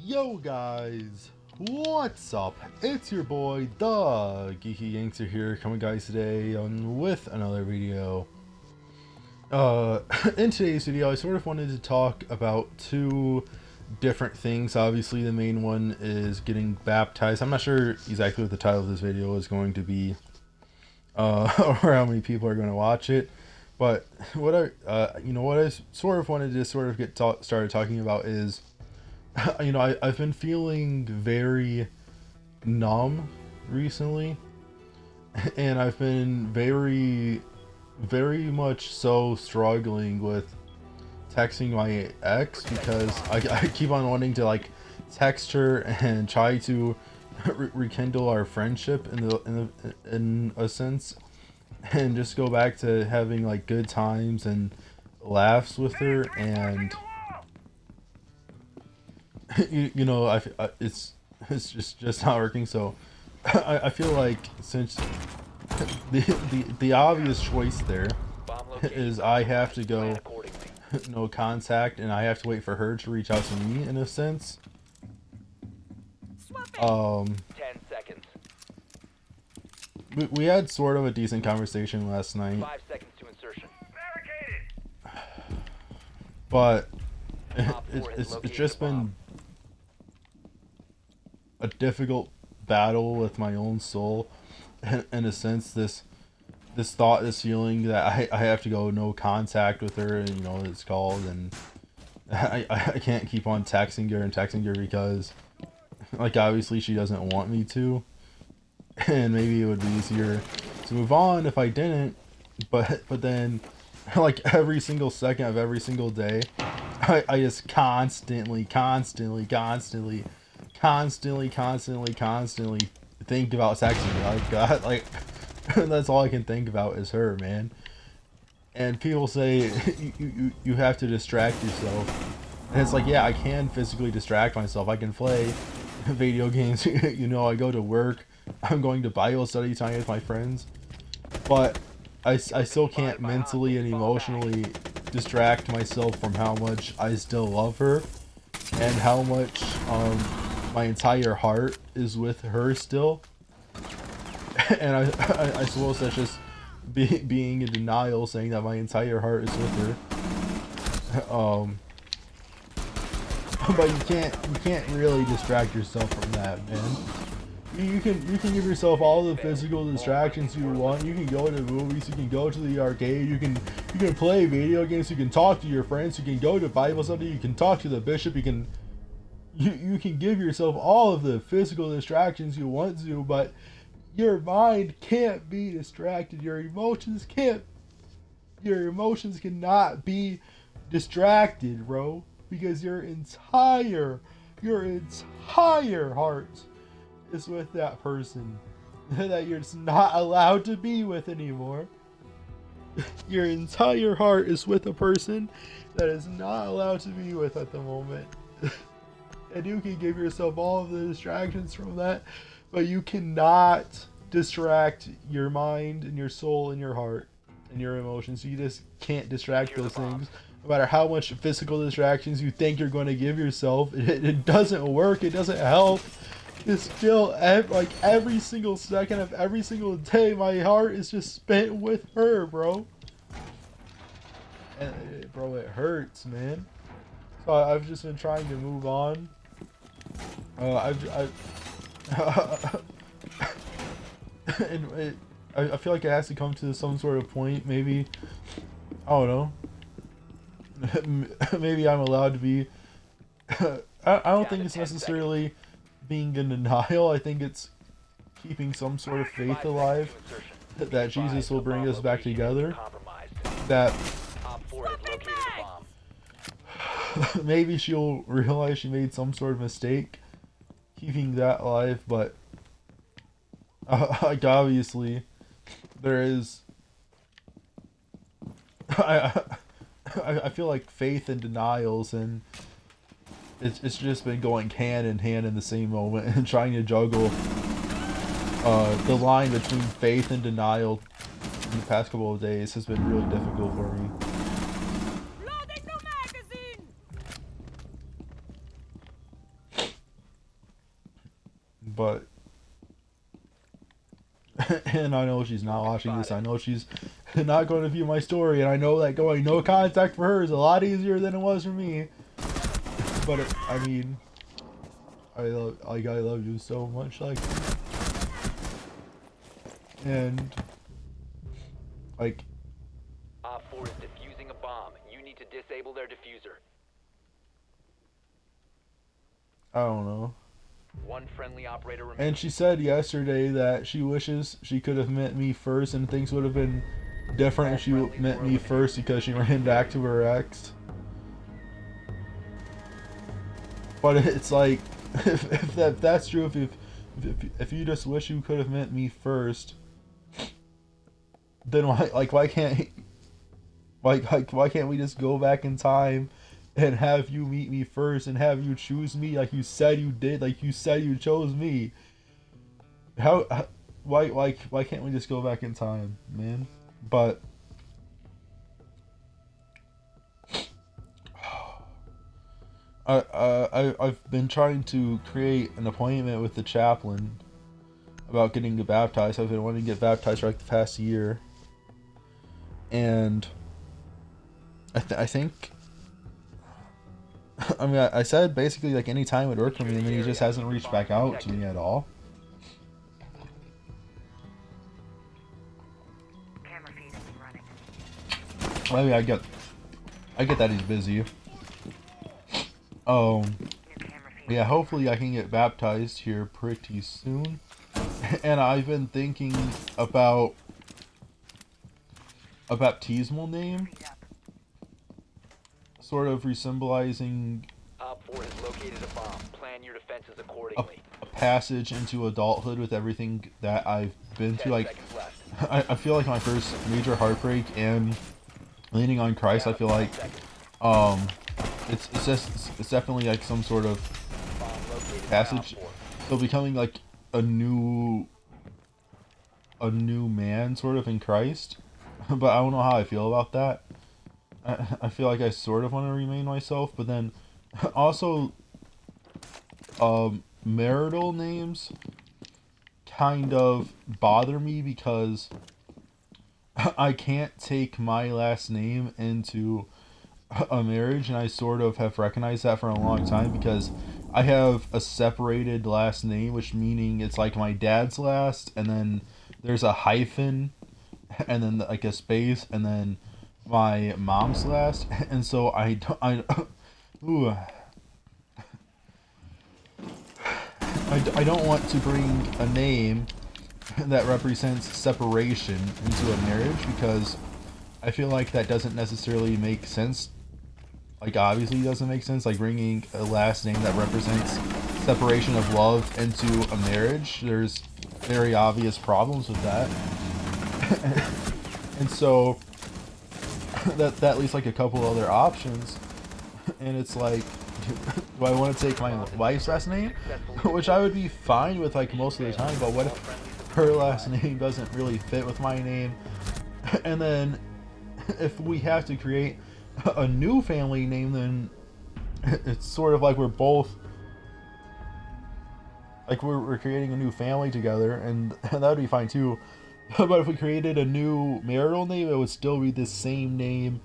Yo guys, what's up? It's your boy, the Geeky Gangster here, coming guys today with another video. In today's video, I sort of wanted to talk about two different things. Obviously, the main one is getting baptized. I'm not sure exactly what the title of this video is going to be, or how many people are going to watch it. But what I sort of wanted to sort of get started talking about is, I've been feeling very numb recently, and I've been very much so struggling with texting my ex, because I keep on wanting to like text her and try to rekindle our friendship in a sense, and just go back to having like good times and laughs with her. And it's just not working. So I feel like, since the obvious choice there is I have to go no contact, and I have to wait for her to reach out to me in a sense. 10 seconds. We had sort of a decent conversation last night. 5 seconds to insertion. But it's just been a difficult battle with my own soul, in a sense. This feeling that I have to go no contact with her, and it's called, and I can't keep on texting her because, like, obviously she doesn't want me to, and maybe it would be easier to move on if I didn't, but then, like, every single second of every single day, I just constantly think about texting her. Like, God, like, that's all I can think about is her, man. And people say you have to distract yourself, and it's like, yeah, I can physically distract myself. I can play video games. I go to work. I'm going to Bible study time with my friends, but I still can't mentally and emotionally distract myself from how much I still love her, and how much my entire heart is with her still. And I suppose that's just being in denial, saying that my entire heart is with her. But you can't really distract yourself from that, man. You can give yourself all the physical distractions you want. You can go to movies, you can go to the arcade, you can play video games, you can talk to your friends, you can go to Bible study, you can talk to the bishop, you can give yourself all of the physical distractions you want to, but your mind can't be distracted. Your emotions cannot be distracted, bro, because your entire heart is with that person that you're just not allowed to be with anymore. Your entire heart is with a person that is not allowed to be with at the moment. And you can give yourself all of the distractions from that, but you cannot distract your mind and your soul and your heart and your emotions. You just can't distract those things. No matter how much physical distractions you think you're going to give yourself, it doesn't work. It doesn't help. It's still, like, every single second of every single day, my heart is just spent with her, bro. And bro, it hurts, man. So I've just been trying to move on. And I feel like it has to come to some sort of point. Maybe, I don't know. Maybe I'm allowed to be. I don't think it's necessarily being in denial. I think it's keeping some sort of faith alive that Jesus will bring us back together. That maybe she'll realize she made some sort of mistake keeping that alive, but like, obviously there is I feel like faith and denials, and it's just been going hand in hand in the same moment, and trying to juggle the line between faith and denial in the past couple of days has been really difficult for me. but and I know she's not watching this. I know she's not going to view my story, and I know that going no contact for her is a lot easier than it was for me. But I mean, I love you so much, like, and like. Op 4 is defusing a bomb. You need to disable their diffuser. I don't know. One friendly operator remains. And she said yesterday that she wishes she could have met me first, and things would have been different if she met me first because she ran back to her ex. But it's like, if that's true, if you just wish you could have met me first, then why can't we just go back in time and have you meet me first and have you choose me like you said you did, like you said you chose me? Why can't we just go back in time, man? But I've been trying to create an appointment with the chaplain about getting baptized. I've been wanting to get baptized for like the past year, and I think. I mean, I said basically like any time would work for me, and then he just hasn't reached back out to me at all. I mean, I get that he's busy. Yeah, hopefully I can get baptized here pretty soon. And I've been thinking about a baptismal name, sort of resymbolizing Op 4 has located a bomb. Plan your defenses accordingly. a passage into adulthood with everything that I've been 10 through. Like, seconds left. I feel like my first major heartbreak and leaning on Christ, I feel like it's definitely like some sort of Bomb located by passage. Op 4. So becoming like a new man sort of in Christ. But I don't know how I feel about that. I feel like I sort of want to remain myself, but then also marital names kind of bother me because I can't take my last name into a marriage, and I sort of have recognized that for a long time because I have a separated last name, which meaning it's like my dad's last, and then there's a hyphen, and then like a space, and then my mom's last, and so ooh, I don't want to bring a name that represents separation into a marriage because I feel like that doesn't necessarily make sense. Like, obviously it doesn't make sense, like bringing a last name that represents separation of love into a marriage. There's very obvious problems with that. And so that leaves like a couple other options, and it's like, do I want to take my wife's last name, which I would be fine with like most of the time, but what if her last name doesn't really fit with my name? And then if we have to create a new family name, then it's sort of like we're both like we're creating a new family together, and that would be fine too. But if we created a new marital name, it would still be the same name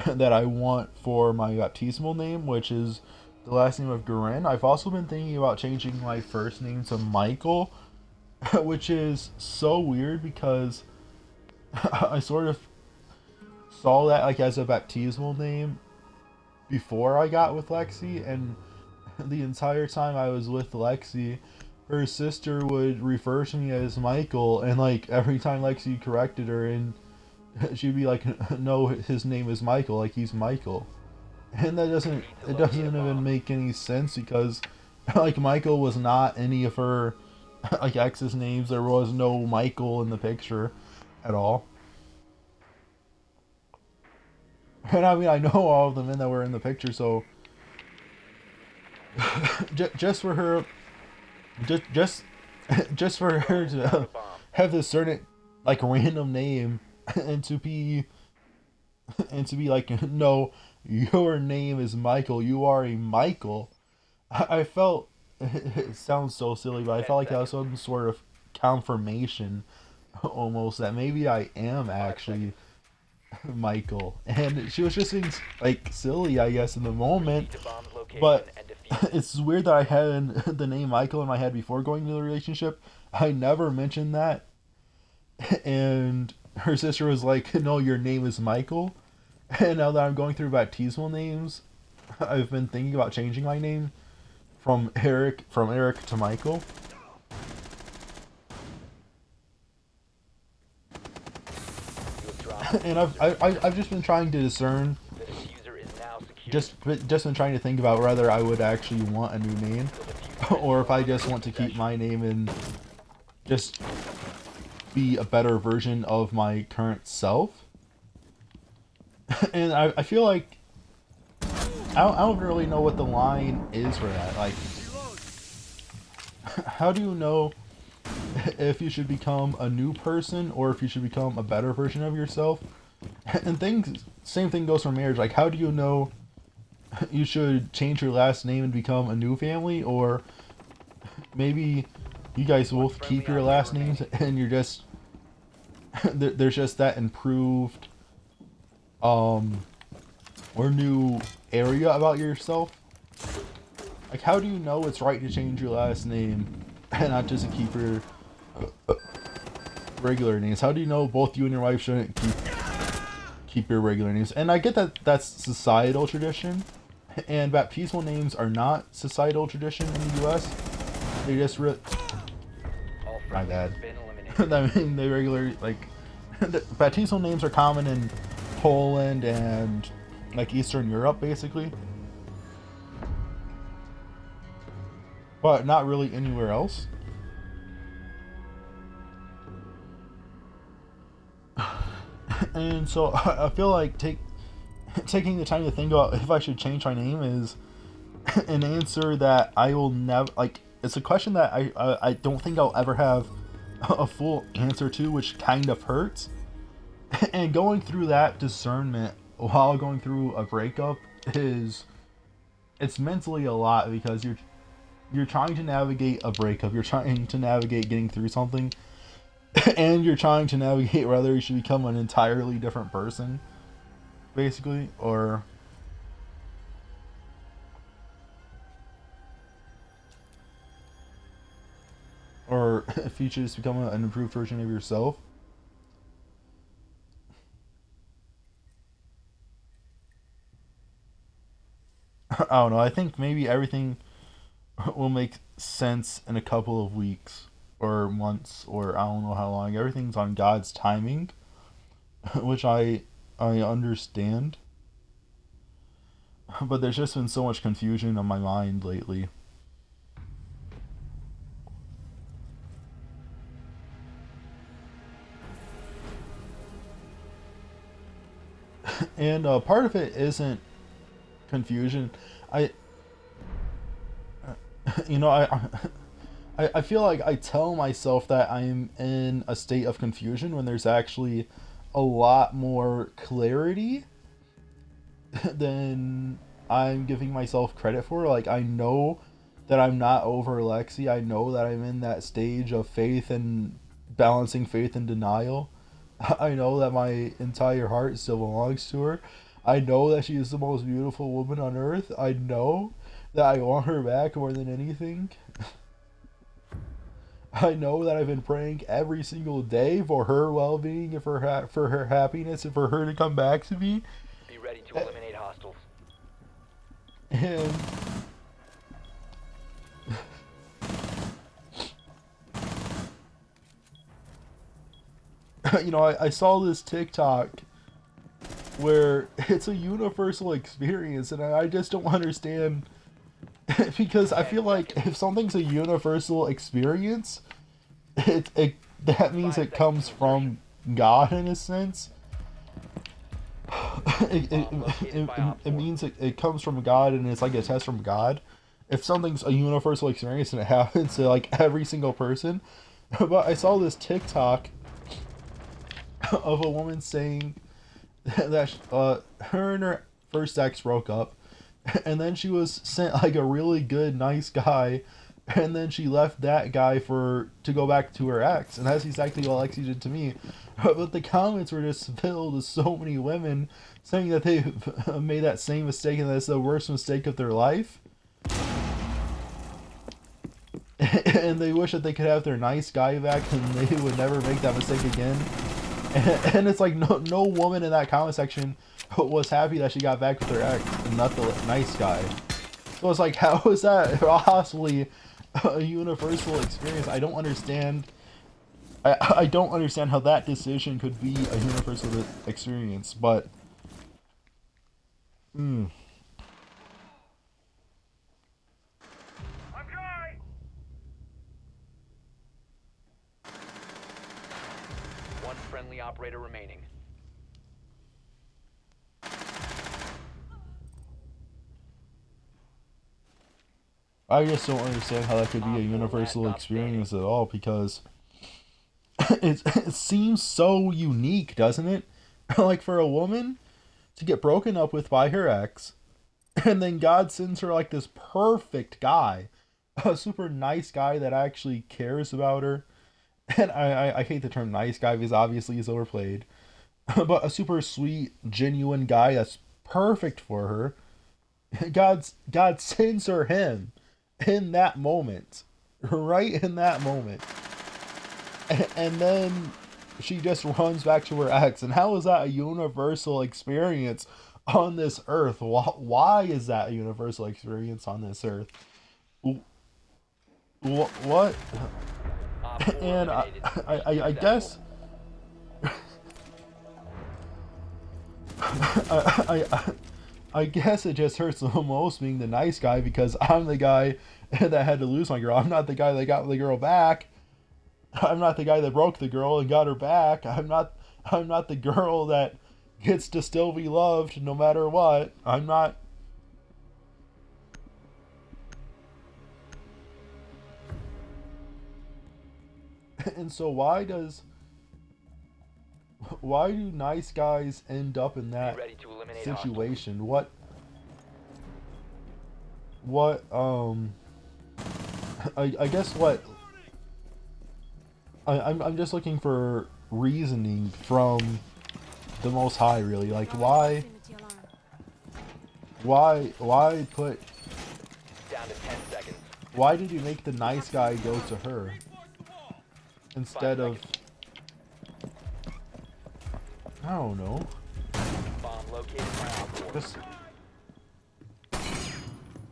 that I want for my baptismal name, which is the last name of Guerin. I've also been thinking about changing my first name to Michael, which is so weird because I sort of saw that like as a baptismal name before I got with Lexi, and the entire time I was with Lexi, her sister would refer to me as Michael, and like every time Lexi corrected her, and she'd be like, no, his name is Michael, like he's Michael. And it doesn't even make any sense because like Michael was not any of her like ex's names. There was no Michael in the picture at all. And I mean, I know all of the men that were in the picture, so just for her, just for her to have this certain like random name and to be like, no, your name is Michael, you are a Michael. I felt it sounds so silly, but I 10 felt like that was seconds. some sort of confirmation, almost, that maybe I am 5 actually seconds. Michael. And she was just being like silly, I guess, in the moment. Proceed to bomb's location But and defuse it. it's weird that I had the name Michael in my head before going into the relationship. I never mentioned that, and her sister was like, "No, your name is Michael." And now that I'm going through baptismal names, I've been thinking about changing my name from Eric to Michael. You have dropped the And diffuser. I've just been trying to discern, The diffuser is now secured. just been trying to think about whether I would actually want a new name, The diffuser is or no if I longer just in want to keep possession. my name and just be a better version of my current self. And I feel like I don't really know what the line is for that. Like, how do you know if you should become a new person or if you should become a better version of yourself? And same thing goes for marriage. Like, how do you know you should change your last name and become a new family, or maybe you guys One both friendly keep your operator last names remaining. and you're just there's just that improved um or new area about yourself? Like, how do you know it's right to change your last name and not just to keep your regular names? How do you know both you and your wife shouldn't keep your regular names? And I get that that's societal tradition, and baptismal names are not societal tradition in the U.S. They just All my friendlies bad. have been eliminated. I mean, they regular like baptismal names are common in Poland and like Eastern Europe, basically, but not really anywhere else. And so I feel like taking the time to think about if I should change my name is an answer that I will never like. It's a question that I don't think I'll ever have a full answer to, which kind of hurts. And going through that discernment while going through a breakup is it's mentally a lot, because you're trying to navigate a breakup, you're trying to navigate getting through something, and you're trying to navigate whether you should become an entirely different person, basically, or if you should just become an improved version of yourself. I don't know. I think maybe everything will make sense in a couple of weeks or months, or I don't know how long. Everything's on God's timing, which I understand. But there's just been so much confusion on my mind lately. And part of it isn't confusion. I you know I feel like I tell myself that I'm in a state of confusion when there's actually a lot more clarity than I'm giving myself credit for. Like, I know that I'm not over Lexi. I know that I'm in that stage of faith and balancing faith and denial. I know that my entire heart still belongs to her. I know that she is the most beautiful woman on earth. I know that I want her back more than anything. I know that I've been praying every single day for her well-being and for her happiness and for her to come back to me. Be ready to eliminate hostiles. And I saw this TikTok where it's a universal experience, and I just don't understand. Because I 10 feel like seconds. if something's a universal experience, it that means 5 it seconds comes to insertion. from God in a sense. it, it, Bomb located it, by Op it 4. means it comes from God, and it's like a test from God. If something's a universal experience and it happens to like every single person. But I saw this TikTok of a woman saying that her and her first ex broke up, and then she was sent like a really good, nice guy and then she left that guy to go back to her ex, and that's exactly what Lexi did to me. But the comments were just filled with so many women saying that they made that same mistake and that's the worst mistake of their life. And they wish that they could have their nice guy back and they would never make that mistake again. And it's like no woman in that comment section was happy that she got back with her ex and not the nice guy. So it's like, how is that possibly a universal experience? I don't understand. I don't understand how that decision could be a universal experience, but One friendly operator remaining. I just don't understand how that could be a universal experience at all, because it seems so unique, doesn't it? Like, for a woman to get broken up with by her ex, and then God sends her like this perfect guy, a super nice guy that actually cares about her. And I hate the term nice guy because obviously he's overplayed, but a super sweet, genuine guy that's perfect for her. God sends her him in that moment, right in that moment, and then she just runs back to her ex. And how is that a universal experience on this earth? Why is that a universal experience on this earth? What? And I guess I guess it just hurts the most being the nice guy, because I'm the guy that had to lose my girl. I'm not the guy that got the girl back. I'm not the guy that broke the girl and got her back. I'm not the girl that gets to still be loved no matter what. I'm not. And so why do nice guys end up in that situation? I guess I'm just looking for reasoning from the Most High, really. Like, why put, Down to 10 seconds. why did you make the nice guy go to her instead of, I don't know, Bomb located by Op 4. just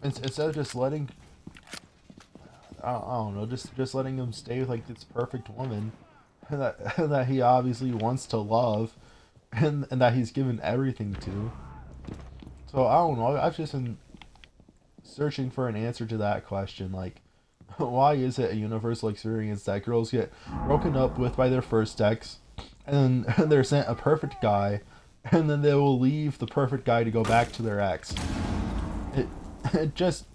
instead of just letting, I don't know, just letting him stay with like this perfect woman that he obviously wants to love, and that he's given everything to. So I don't know. I've just been searching for an answer to that question. Like, why is it a universal experience that girls get broken up with by their first ex, and they're sent a perfect guy, and then they will leave the perfect guy to go back to their ex? It just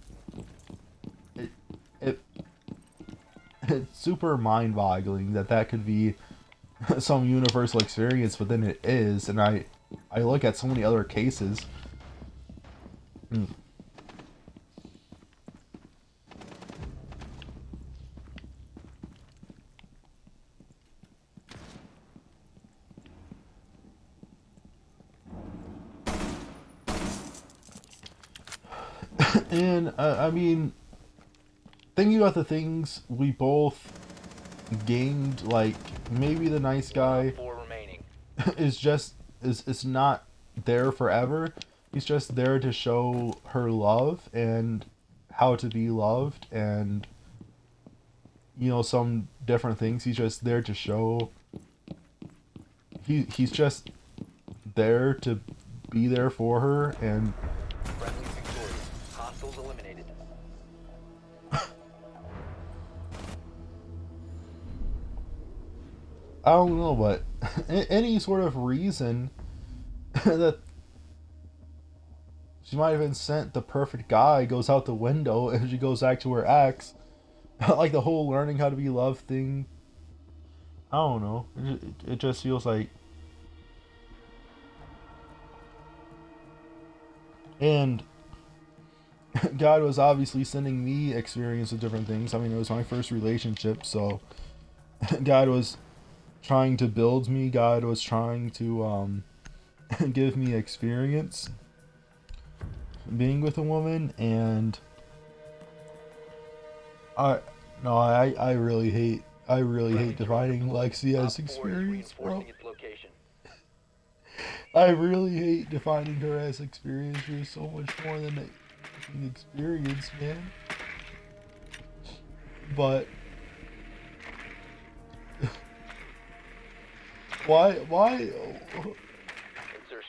it's super mind-boggling that could be some universal experience, but then it is. And I look at so many other cases. And I mean, thinking about the things we both gained, like maybe the nice guy 4 remaining. is not there forever. He's just there to show her love and how to be loved, and some different things. He's just there to show. He's just there to be there for her. And Friendly victorious. Hostiles eliminated. I don't know, but any sort of reason that she might have been sent the perfect guy goes out the window if she goes back to her ex. Like the whole learning how to be loved thing. I don't know. It just feels like. And God was obviously sending me experience with different things. I mean, it was my first relationship, so God was trying to build me. God was trying to give me experience being with a woman, and I no, I really hate defining Lexi as experience, bro. Reinforcing its location. I really hate defining her as experience. She's so much more than an experience, man. But why Insertion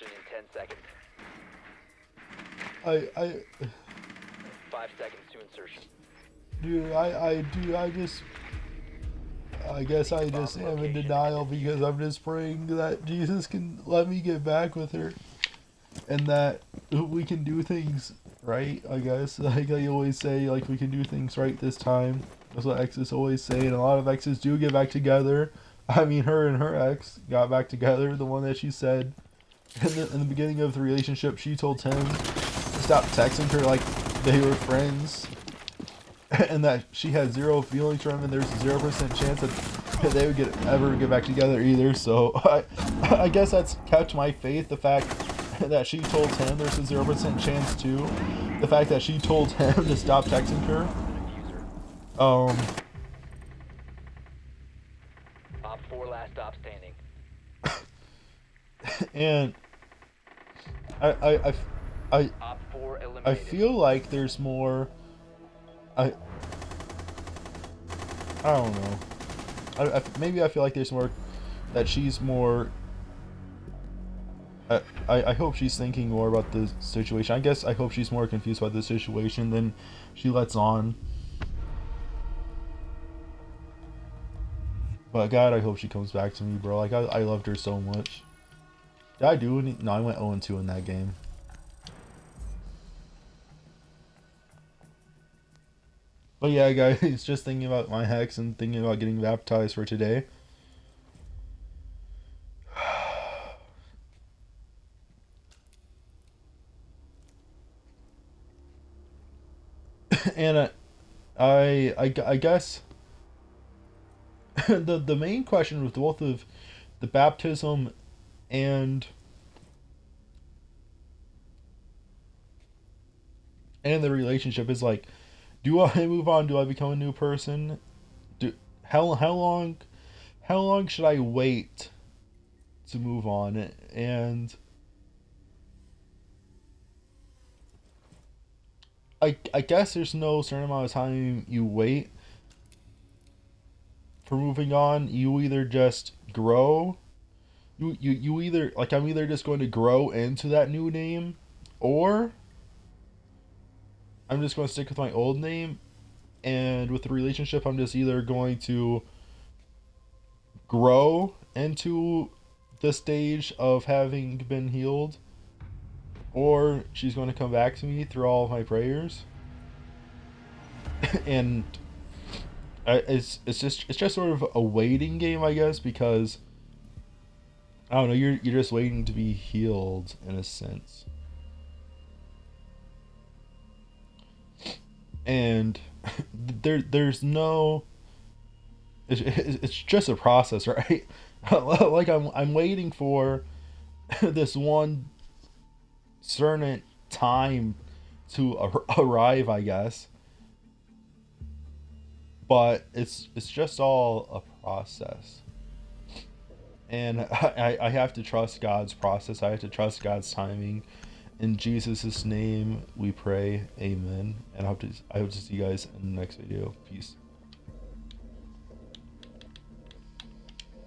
in 10 seconds. I 5 seconds to insertion. dude, I guess I just am in denial because I'm just praying that Jesus can let me get back with her and that we can do things right, I guess. Like I always say, like, we can do things right this time. That's what exes always say, and a lot of exes do get back together. I mean, her and her ex got back together. The one that she said in the beginning of the relationship, she told him to stop texting her like they were friends, and that she had zero feelings for him, and there's 0% chance that they would ever get back together either. So I guess that's kept my faith. The fact that she told him there's a 0% chance too. The fact that she told him to stop texting her. Op 4 last stop standing. And I Op 4 eliminated. I feel like there's more. I don't know. Maybe I feel like there's more, that she's more. I hope she's thinking more about the situation. I guess I hope she's more confused about the situation than she lets on. But God, I hope she comes back to me, bro. Like, I loved her so much. Did I do any? No, I went 0-2 in that game. But yeah, guys, just thinking about my hex and thinking about getting baptized for today. And I guess the main question with both of the baptism and the relationship is like, do I move on? Do I become a new person? How long should I wait to move on? And I guess there's no certain amount of time you wait for moving on. You either just grow. You either, like, I'm either just going to grow into that new name, or I'm just going to stick with my old name. And with the relationship, I'm just either going to grow into the stage of having been healed, or she's going to come back to me through all of my prayers. And it's just sort of a waiting game, I guess, because I don't know, you're just waiting to be healed in a sense. And there's no, it's just a process, right? Like, I'm waiting for this one certain time to arrive, I guess. But it's just all a process. And I have to trust God's process. I have to trust God's timing. In Jesus' name we pray, amen. And I hope to see you guys in the next video. Peace.